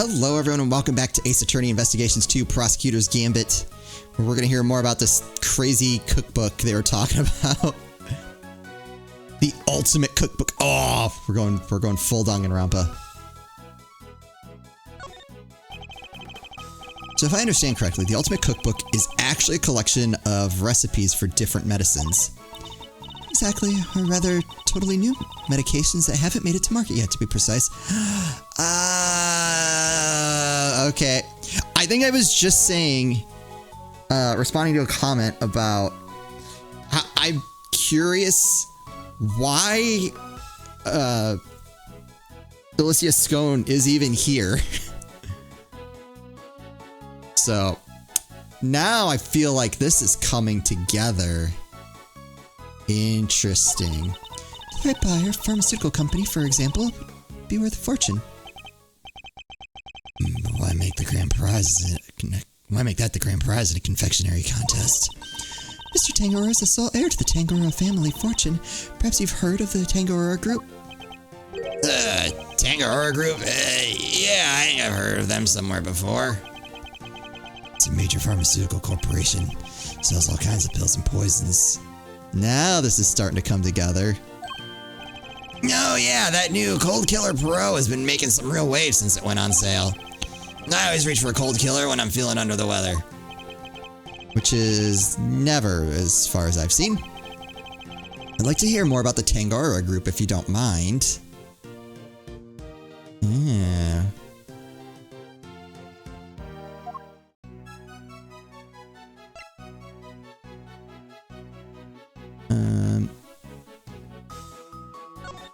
Hello everyone and welcome back to Ace Attorney Investigations 2 Prosecutor's Gambit, where we're going to hear more about this crazy cookbook they were talking about. The ultimate cookbook. Oh, we're going full Danganronpa. So if I understand correctly, the ultimate cookbook is actually a collection of recipes for different medicines. Exactly, or rather, totally new medications that haven't made it to market yet, to be precise. Okay. I think I was just saying, responding to a comment about, I'm curious why Alicia Scone is even here. So, now I feel like this is coming together. Interesting. The right buyer, pharmaceutical company, for example, would be worth a fortune. But why make the grand prize? Why make that the grand prize in a confectionery contest? Mr. Tangaroa is the sole heir to the Tangaroa family fortune. Perhaps you've heard of the Tangaroa Group? Tangaroa Group? Yeah, I think I've heard of them somewhere before. It's a major pharmaceutical corporation. Sells all kinds of pills and poisons. Now this is starting to come together. Oh yeah, that new Cold Killer Pro has been making some real waves since it went on sale. I always reach for a cold killer when I'm feeling under the weather. Which is never, as far as I've seen. I'd like to hear more about the Tangaroa Group if you don't mind. Yeah.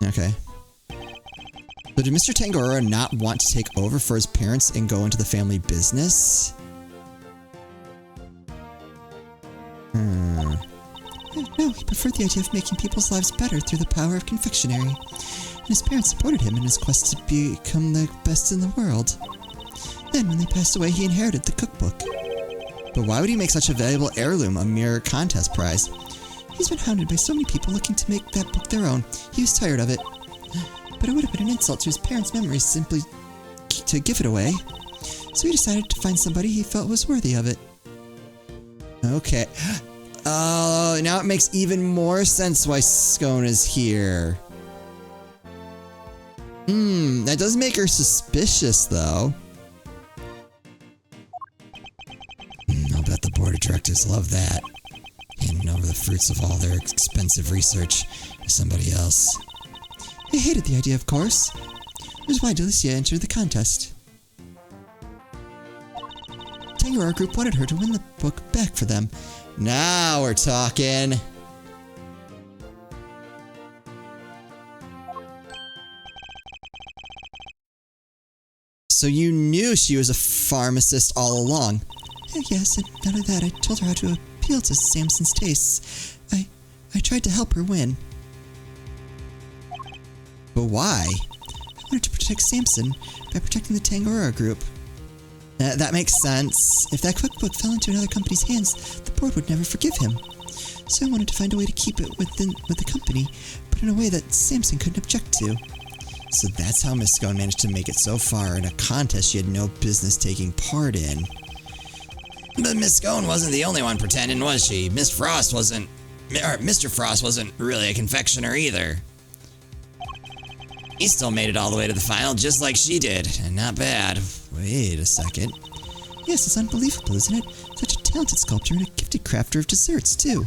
Okay. So did Mr. Tangaroa not want to take over for his parents and go into the family business? No, he preferred the idea of making people's lives better through the power of confectionery. And his parents supported him in his quest to become the best in the world. Then, when they passed away, he inherited the cookbook. But why would he make such a valuable heirloom a mere contest prize? He's been hounded by so many people looking to make that book their own. He was tired of it. But it would have been an insult to his parents' memories simply to give it away. So he decided to find somebody he felt was worthy of it. Okay. Oh, now it makes even more sense why Scone is here. That does make her suspicious, though. I'll bet the board of directors love that. Handing over the fruits of all their expensive research to somebody else. They hated the idea, of course. It was why Delicia entered the contest. Tangaroa Group wanted her to win the book back for them. Now we're talking. So you knew she was a pharmacist all along? Yes, and not only that, I told her how to appeal to Samson's tastes. I tried to help her win. But why? I wanted to protect Samson by protecting the Tangaroa Group. That makes sense. If that cookbook fell into another company's hands, the board would never forgive him. So I wanted to find a way to keep it with the company, but in a way that Samson couldn't object to. So that's how Miss Scone managed to make it so far in a contest she had no business taking part in. But Miss Scone wasn't the only one pretending, was she? Mr. Frost wasn't really a confectioner either. He still made it all the way to the final just like she did, and not bad. Wait a second. Yes, it's unbelievable, isn't it? Such a talented sculptor and a gifted crafter of desserts, too.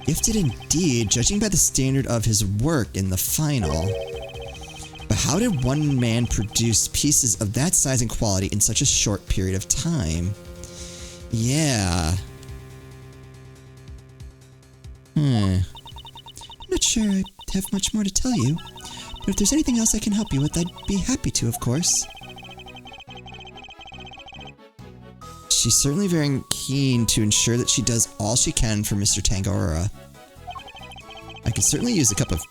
Gifted indeed, judging by the standard of his work in the final. But how did one man produce pieces of that size and quality in such a short period of time? Yeah. I'm not sure I have much more to tell you, but if there's anything else I can help you with, I'd be happy to, of course. She's certainly very keen to ensure that she does all she can for Mr. Tangaroa. I could certainly use a cup of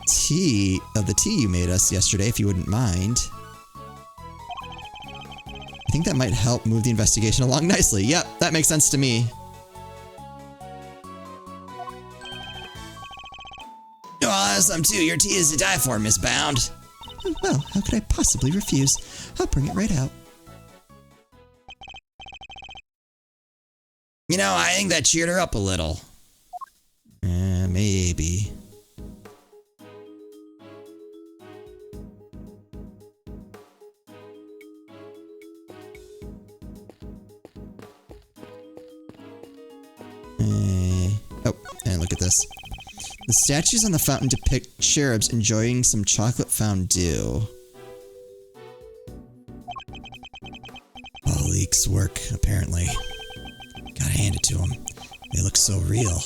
tea, the tea you made us yesterday, if you wouldn't mind. I think that might help move the investigation along nicely. Yep, that makes sense to me. Oh, some too. Your tea is to die for, Miss Bound. Well, how could I possibly refuse? I'll bring it right out. You know, I think that cheered her up a little. Maybe. Oh, and look at this. The statues on the fountain depict cherubs enjoying some chocolate fondue. All leaks work, apparently. Gotta hand it to them. They look so real.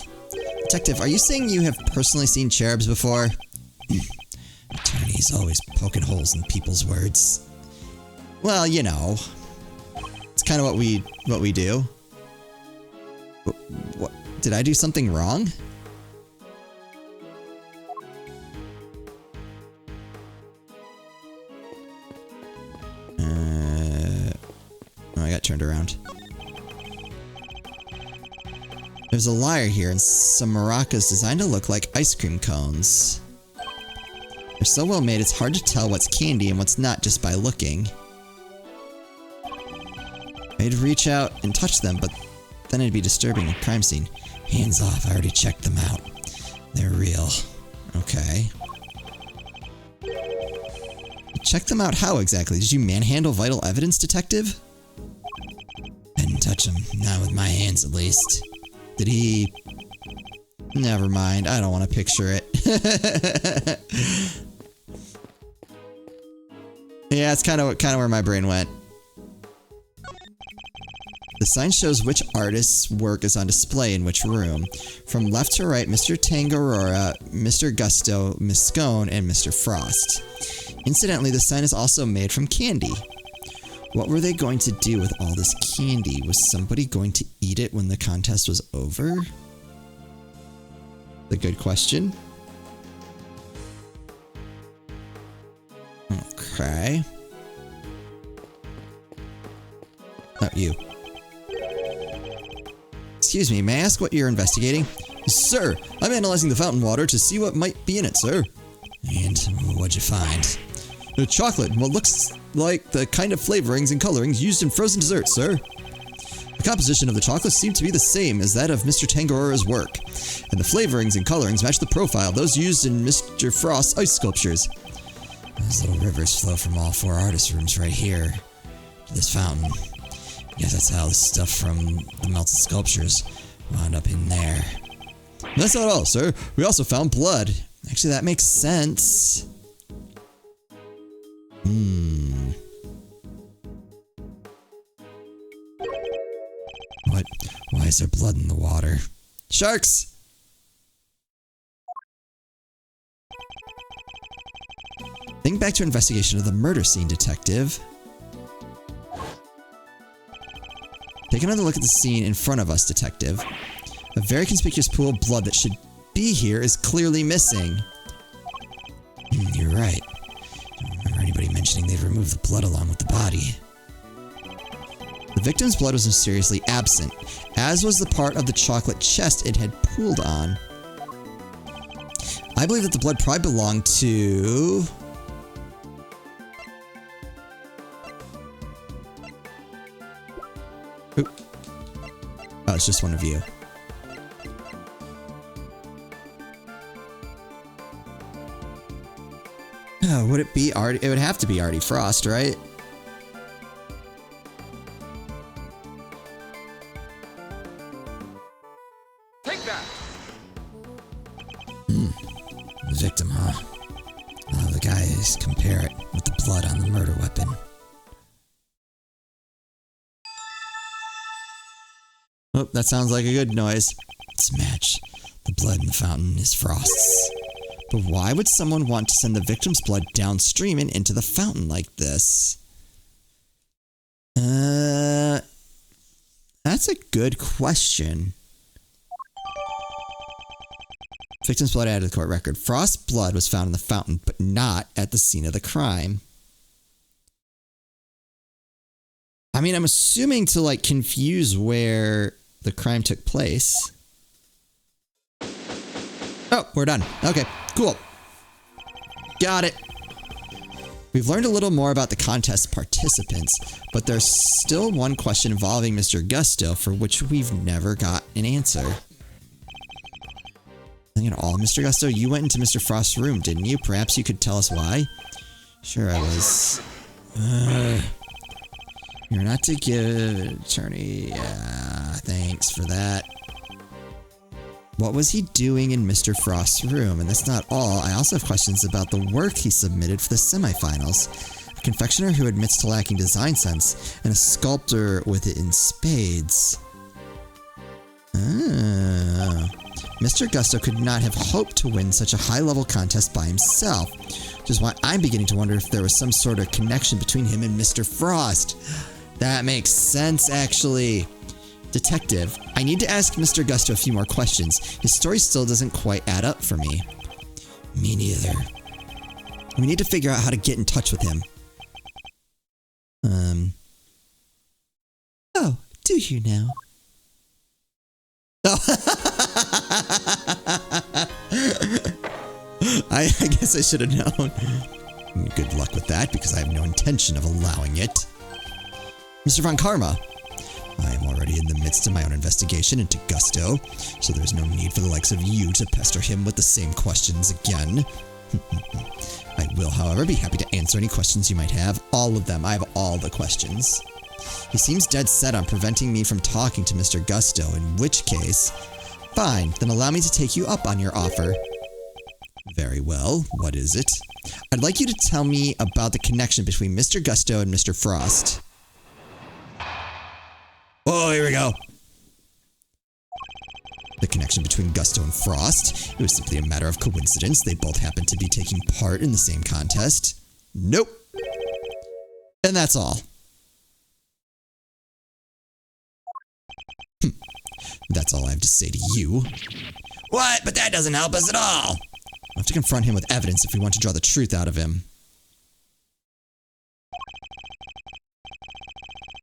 Detective, are you saying you have personally seen cherubs before? Attorney's always poking holes in people's words. Well, you know. It's kind of what we do. What? Did I do something wrong? Oh, I got turned around. There's a lyre here and some maracas designed to look like ice cream cones. They're so well made it's hard to tell what's candy and what's not just by looking. I'd reach out and touch them, but then it'd be disturbing a crime scene. Hands off, I already checked them out. They're real. Okay. Check them out how exactly? Did you manhandle vital evidence, detective? I didn't touch them, not with my hands at least. Did he... Never mind, I don't want to picture it. Yeah, it's kind of where my brain went. The sign shows which artist's work is on display in which room. From left to right, Mr. Tangarora, Mr. Gusto, Miss Scone, and Mr. Frost. Incidentally, the sign is also made from candy. What were they going to do with all this candy? Was somebody going to eat it when the contest was over? The good question. Okay. Oh, you. Excuse me, may I ask what you're investigating? Sir, I'm analyzing the fountain water to see what might be in it, sir. And what'd you find? The chocolate and what looks like the kind of flavorings and colorings used in frozen desserts, sir. The composition of the chocolate seemed to be the same as that of Mr. Tangarora's work, and the flavorings and colorings match the profile of those used in Mr. Frost's ice sculptures. Those little rivers flow from all four artist rooms right here to this fountain. I guess that's how the stuff from the melted sculptures wound up in there. That's not all, sir. We also found blood. Actually, that makes sense. What? Why is there blood in the water? Sharks! Think back to investigation of the murder scene, detective. Take another look at the scene in front of us, detective. A very conspicuous pool of blood that should be here is clearly missing. You're right. I don't remember anybody mentioning they'd remove the blood along with the body. The victim's blood was mysteriously absent, as was the part of the chocolate chest it had pooled on. I believe that the blood probably belonged to... Ooh. Oh, it's just one of you. Oh, would it be Artie? It would have to be Artie Frost, right? Take that! The victim, huh? The guys compare it with the blood on the murder weapon. Oh, that sounds like a good noise. It's a match. The blood in the fountain is Frost's. But why would someone want to send the victim's blood downstream and into the fountain like this? That's a good question. Victim's blood added to the court record. Frost's blood was found in the fountain, but not at the scene of the crime. I mean, I'm assuming to, like, confuse where the crime took place. Oh, we're done. Okay, cool. Got it. We've learned a little more about the contest participants, but there's still one question involving Mr. Gusto for which we've never got an answer. Nothing at all. Mr. Gusto, you went into Mr. Frost's room, didn't you? Perhaps you could tell us why? Sure, I was. You're not to give attorney. Yeah, thanks for that. What was he doing in Mr. Frost's room? And that's not all. I also have questions about the work he submitted for the semifinals. A confectioner who admits to lacking design sense, and a sculptor with it in spades. Mr. Gusto could not have hoped to win such a high-level contest by himself, which is why I'm beginning to wonder if there was some sort of connection between him and Mr. Frost. That makes sense, actually. Detective, I need to ask Mr. Gusto a few more questions. His story still doesn't quite add up for me. Me neither. We need to figure out how to get in touch with him. Oh, do you now? Oh. I guess I should have known. Good luck with that, because I have no intention of allowing it. Mr. Von Karma, I am already in the midst of my own investigation into Gusto, so there's no need for the likes of you to pester him with the same questions again. I will, however, be happy to answer any questions you might have. All of them. I have all the questions. He seems dead set on preventing me from talking to Mr. Gusto, in which case... Fine, then allow me to take you up on your offer. Very well, what is it? I'd like you to tell me about the connection between Mr. Gusto and Mr. Frost. Oh, here we go. The connection between Gusto and Frost. It was simply a matter of coincidence. They both happened to be taking part in the same contest. Nope. And that's all. That's all I have to say to you. What? But that doesn't help us at all. We'll have to confront him with evidence if we want to draw the truth out of him.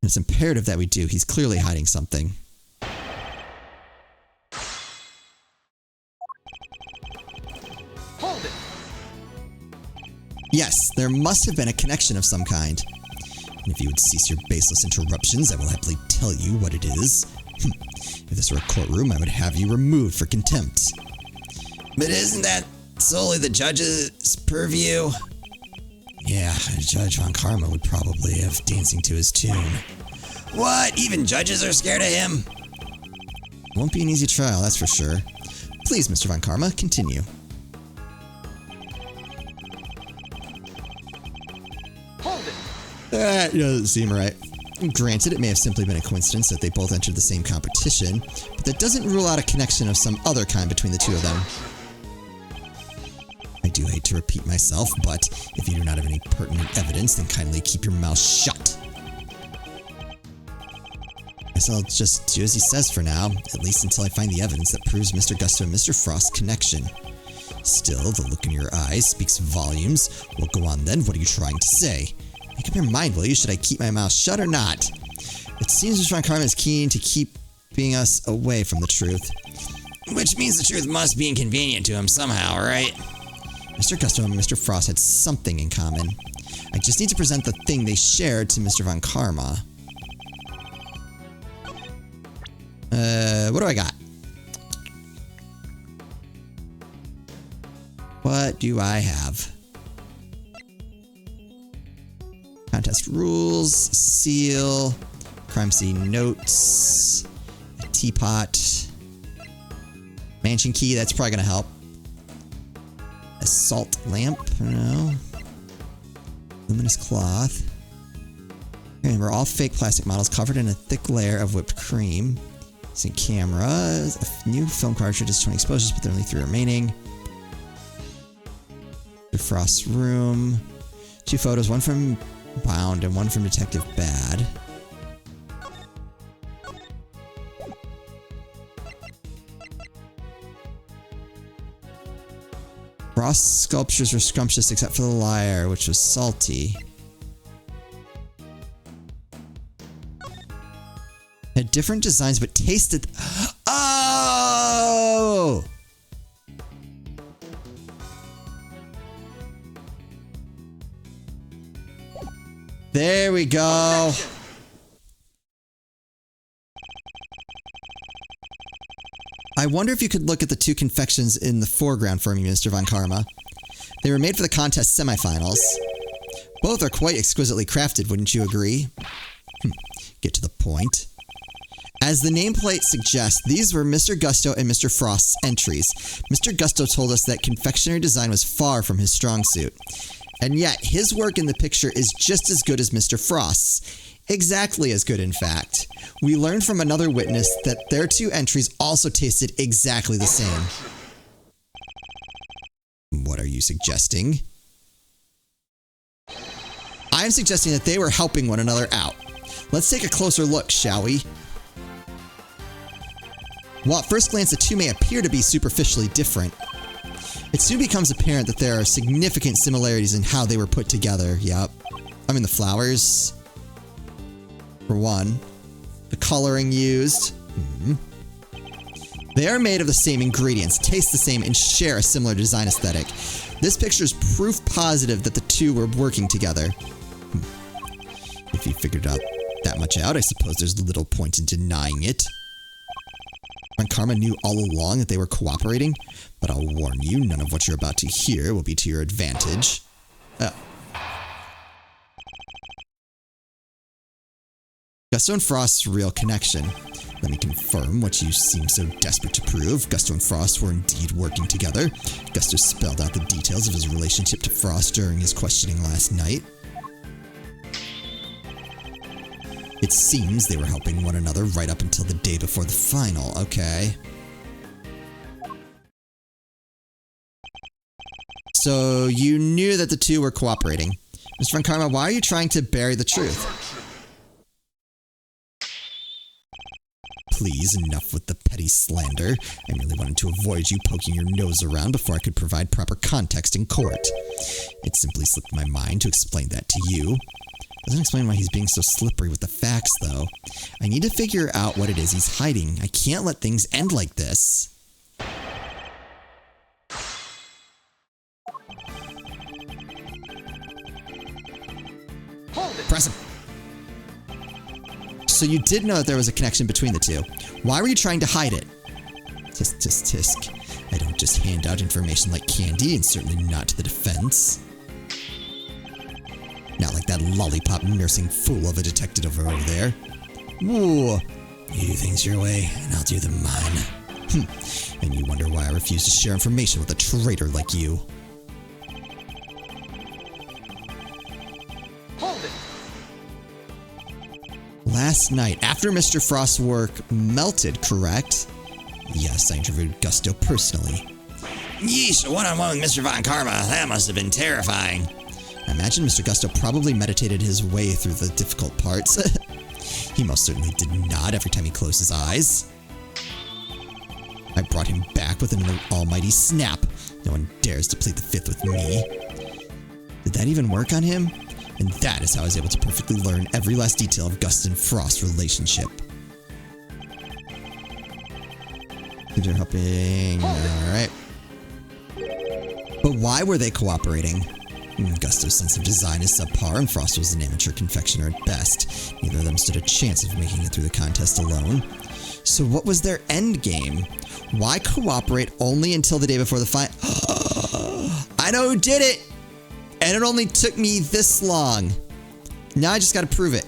And it's imperative that we do. He's clearly hiding something. Hold it. Yes, there must have been a connection of some kind. And if you would cease your baseless interruptions, I will happily tell you what it is. If this were a courtroom, I would have you removed for contempt. But isn't that solely the judge's purview? Yeah, Judge Von Karma would probably have dancing to his tune. What? Even judges are scared of him? Won't be an easy trial, that's for sure. Please, Mr. Von Karma, continue. Hold it. That doesn't seem right. Granted, it may have simply been a coincidence that they both entered the same competition, but that doesn't rule out a connection of some other kind between the two of them. I do hate to repeat myself, but if you do not have any pertinent evidence, then kindly keep your mouth shut. Guess I'll just do as he says for now, at least until I find the evidence that proves Mr. Gusto and Mr. Frost's connection. Still, the look in your eyes speaks volumes. Well, go on then, what are you trying to say? Make up your mind, will you? Should I keep my mouth shut or not? It seems Mr. Von Karma is keen to keeping us away from the truth. Which means the truth must be inconvenient to him somehow, right? Mr. Gusto and Mr. Frost had something in common. I just need to present the thing they shared to Mr. Von Karma. What do I got? What do I have? Contest rules, seal, crime scene notes, a teapot, mansion key, that's probably going to help. A salt lamp, no. Luminous cloth. Remember, all fake plastic models covered in a thick layer of whipped cream. Sync camera, a new film cartridge has 20 exposures, but there are only 3 remaining. The Frost's room. 2 photos, one from Bound and one from Detective Bad. Frost's sculptures were scrumptious except for the lyre, which was salty. Had different designs but tasted... Oh! There we go. I wonder if you could look at the two confections in the foreground for me, Mr. Von Karma. They were made for the contest semifinals. Both are quite exquisitely crafted, wouldn't you agree? Get to the point. As the nameplate suggests, these were Mr. Gusto and Mr. Frost's entries. Mr. Gusto told us that confectionery design was far from his strong suit. And yet, his work in the picture is just as good as Mr. Frost's. Exactly as good, in fact. We learned from another witness that their two entries also tasted exactly the same. What are you suggesting? I am suggesting that they were helping one another out. Let's take a closer look, shall we? While at first glance the two may appear to be superficially different, it soon becomes apparent that there are significant similarities in how they were put together. Yep. I mean, the flowers, for one. The coloring used. They are made of the same ingredients, taste the same, and share a similar design aesthetic. This picture is proof positive that the two were working together. If you figured out that much out, I suppose there's little point in denying it. Von Karma knew all along that they were cooperating, but I'll warn you, none of what you're about to hear will be to your advantage. Gusto and Frost's real connection. Let me confirm what you seem so desperate to prove. Gusto and Frost were indeed working together. Gusto spelled out the details of his relationship to Frost during his questioning last night. It seems they were helping one another right up until the day before the final. Okay. So you knew that the two were cooperating. Mr. Von Karma, why are you trying to bury the truth? Please, enough with the petty slander. I merely wanted to avoid you poking your nose around before I could provide proper context in court. It simply slipped my mind to explain that to you. Doesn't explain why he's being so slippery with the facts, though. I need to figure out what it is he's hiding. I can't let things end like this. Press him. So you did know that there was a connection between the two. Why were you trying to hide it? Tisk, tisk, tisk. I don't just hand out information like candy, and certainly not to the defense. Not like that lollipop nursing fool of a detective over there. Ooh. You do things your way, and I'll do them mine. And you wonder why I refuse to share information with a traitor like you. Hold it! Last night, after Mr. Frost's work melted, correct? Yes, I interviewed Gusto personally. Yeesh, a one-on-one with Mr. Von Karma. That must have been terrifying. I imagine Mr. Gusto probably meditated his way through the difficult parts. He most certainly did not every time he closed his eyes. I brought him back with an almighty snap. No one dares to plead the fifth with me. Did that even work on him? And that is how I was able to perfectly learn every last detail of Gusto and Frost's relationship. You're helping. Alright. But why were they cooperating? Gusto's sense of design is subpar, and Frost was an amateur confectioner at best. Neither of them stood a chance of making it through the contest alone. So what was their end game? Why cooperate only until the day before the final? I know who did it! And it only took me this long. Now I just gotta prove it.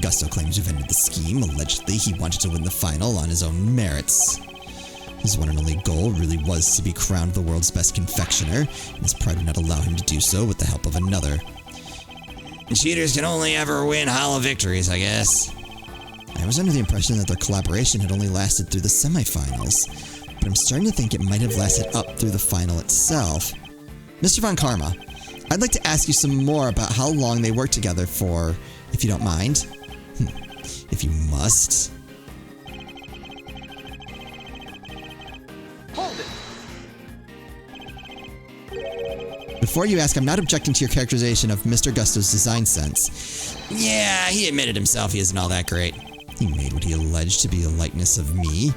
Gusto claims you've ended the scheme. Allegedly, he wanted to win the final on his own merits. His one and only goal really was to be crowned the world's best confectioner, and his pride would not allow him to do so with the help of another. Cheaters can only ever win hollow victories, I guess. I was under the impression that their collaboration had only lasted through the semifinals, but I'm starting to think it might have lasted up through the final itself. Mr. Von Karma, I'd like to ask you some more about how long they worked together for, if you don't mind. If you must. Hold it! Before you ask, I'm not objecting to your characterization of Mr. Gusto's design sense. Yeah, he admitted himself he isn't all that great. He made what he alleged to be a likeness of me.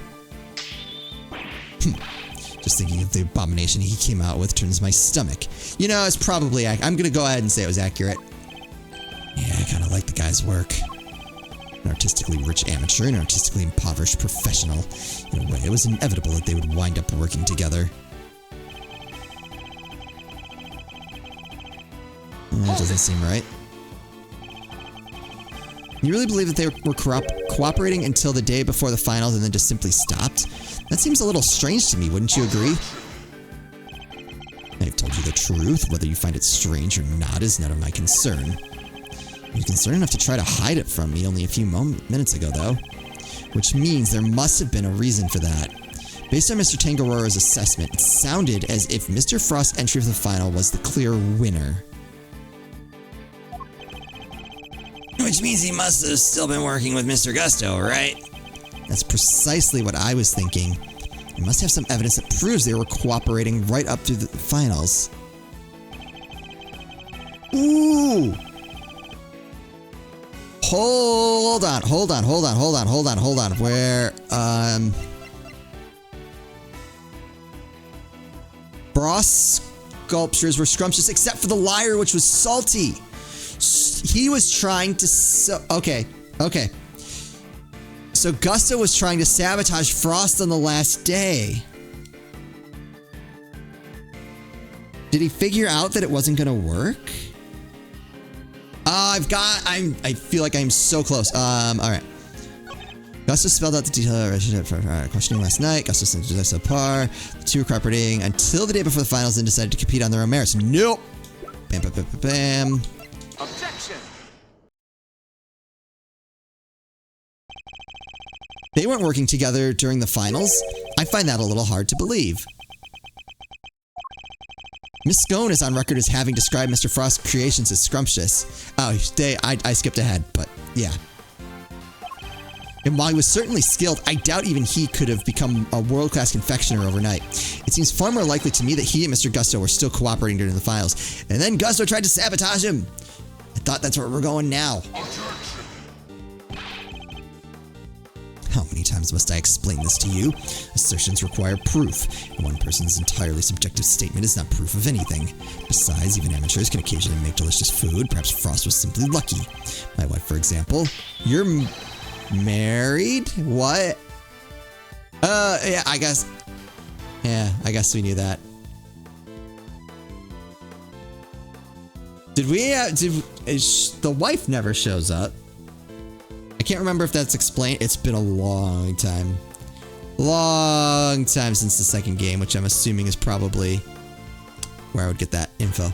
Just Just thinking of the abomination he came out with turns my stomach. You know, it's probably... I'm going to go ahead and say it was accurate. Yeah, I kind of like the guy's work. An artistically rich amateur and an artistically impoverished professional. In a way, it was inevitable that they would wind up working together. That doesn't seem right. You really believe that they were cooperating until the day before the finals and then just simply stopped? That seems a little strange to me, wouldn't you agree? I've told you the truth. Whether you find it strange or not is none of my concern. You're concerned enough to try to hide it from me only a few minutes ago, though. Which means there must have been a reason for that. Based on Mr. Tangarora's assessment, it sounded as if Mr. Frost's entry for the final was the clear winner. Which means he must have still been working with Mr. Gusto, right? That's precisely what I was thinking. You must have some evidence that proves they were cooperating right up through the finals. Ooh! Hold on. Where, Frost sculptures were scrumptious except for the lyre, which was salty. He was trying to... Okay. So Gusto was trying to sabotage Frost on the last day. Did he figure out that it wasn't going to work? I feel like I'm so close. Alright. Gusto spelled out the detail of relationship for questioning last night. Gusto sent to subpar. The two were cooperating until the day before the finals and decided to compete on their own merits. Nope. Bam, bam, bam, bam, bam. Objection! They weren't working together during the finals. I find that a little hard to believe. Miss Scone is on record as having described Mr. Frost's creations as scrumptious. Oh, I skipped ahead, but yeah. And while he was certainly skilled, I doubt even he could have become a world-class confectioner overnight. It seems far more likely to me that he and Mr. Gusto were still cooperating during the finals. And then Gusto tried to sabotage him. I thought that's where we're going now. How many times must I explain this to you? Assertions require proof, and one person's entirely subjective statement is not proof of anything. Besides, even amateurs can occasionally make delicious food. Perhaps Frost was simply lucky. My wife, for example. You're married? What? Yeah, I guess. Yeah, I guess we knew that. The wife never shows up. I can't remember if that's explained. It's been a long time. Long time since the second game, which I'm assuming is probably where I would get that info.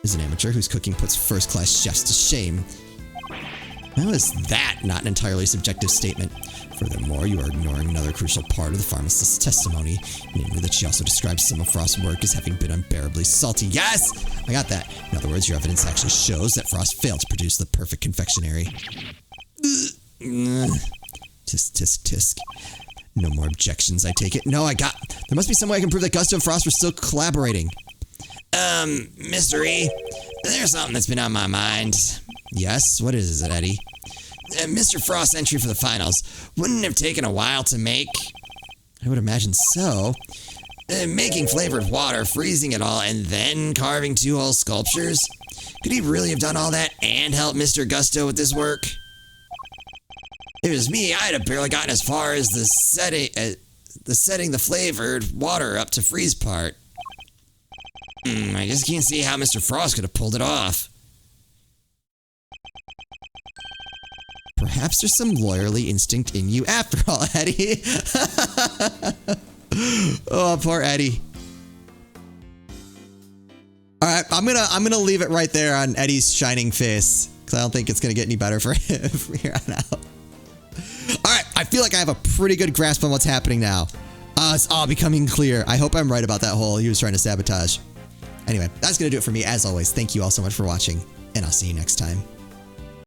Is an amateur whose cooking puts first-class chefs to shame. How is that not an entirely subjective statement? Furthermore, you are ignoring another crucial part of the pharmacist's testimony, namely that she also describes some of Frost's work as having been unbearably salty. Yes! I got that. In other words, your evidence actually shows that Frost failed to produce the perfect confectionery. Tisk, tisk, tisk. No more objections, I take it. No, there must be some way I can prove that Gusto and Frost were still collaborating. Mr. E, there's something that's been on my mind. Yes? What is it, Eddie? Mr. Frost's entry for the finals wouldn't have taken a while to make. I would imagine so. Making flavored water, freezing it all, and then carving 2 whole sculptures? Could he really have done all that and help Mr. Gusto with this work? If it was me, I'd have barely gotten as far as the setting the flavored water up to freeze part. I just can't see how Mr. Frost could have pulled it off. Perhaps there's some lawyerly instinct in you after all, Eddie. Oh, poor Eddie. All right, I'm gonna leave it right there on Eddie's shining face because I don't think it's gonna get any better for him from here on out. All right, I feel like I have a pretty good grasp on what's happening now. It's all becoming clear. I hope I'm right about that hole he was trying to sabotage. Anyway, that's gonna do it for me. As always, thank you all so much for watching, and I'll see you next time.